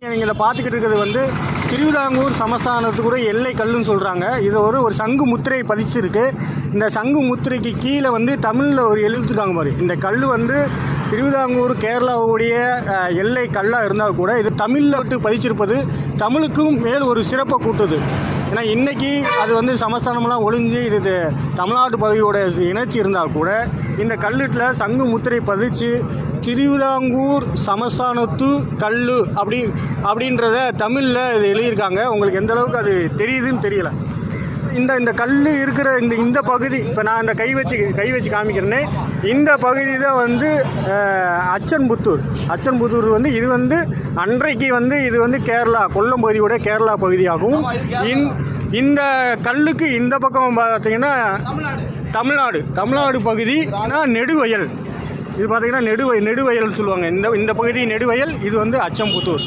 இதில் பார்த்துக்கிட்டு இருக்கிறது வந்து திருவிதாங்கூர் சமஸ்தானத்து கூட எல்லை கல்லுன்னு சொல்கிறாங்க. இது ஒரு சங்கு முத்திரை பதிச்சிருக்கு. இந்த சங்கு முத்திரைக்கு கீழே வந்து தமிழில் ஒரு எழுதிருக்காங்க மாதிரி. இந்த கல் வந்து திருவிதாங்கூர் கேரளாவுடைய எல்லை கல்லாக இருந்தால் கூட இது தமிழில் விட்டு பதிச்சிருப்பது தமிழுக்கும் மேல் ஒரு சிறப்பை கூட்டுது. ஏன்னா இன்றைக்கி அது வந்து சமஸ்தானம்லாம் ஒழிஞ்சு இது தமிழ்நாட்டு பகுதியோட இணைச்சி இருந்தால் கூட இந்த கல்லில் சங்கு முத்திரை பதிச்சு திருவிதாங்கூர் சமஸ்தானத்து கல் அப்படின்றத தமிழில் இது எழுதியிருக்காங்க. உங்களுக்கு எந்த அளவுக்கு அது தெரியுதுன்னு தெரியல. இந்த கல் இருக்கிற இந்த பகுதி இப்போ நான் இந்த கை வச்சு காமிக்கிறேன்னே இந்த பகுதி தான் வந்து அச்சன்புத்தூர் வந்து இது வந்து அன்றைக்கு வந்து இது வந்து கேரளா கொல்லம் பகுதியோட கேரளா பகுதியாகும். இந்த கல்லுக்கு இந்த பக்கம் பார்த்தீங்கன்னா தமிழ்நாடு பகுதி நெடுவயல். இது பார்த்தீங்கன்னா நெடுவயல்னு சொல்லுவாங்க. இந்த பகுதி நெடுவயல், இது வந்து அச்சம்புத்தூர்.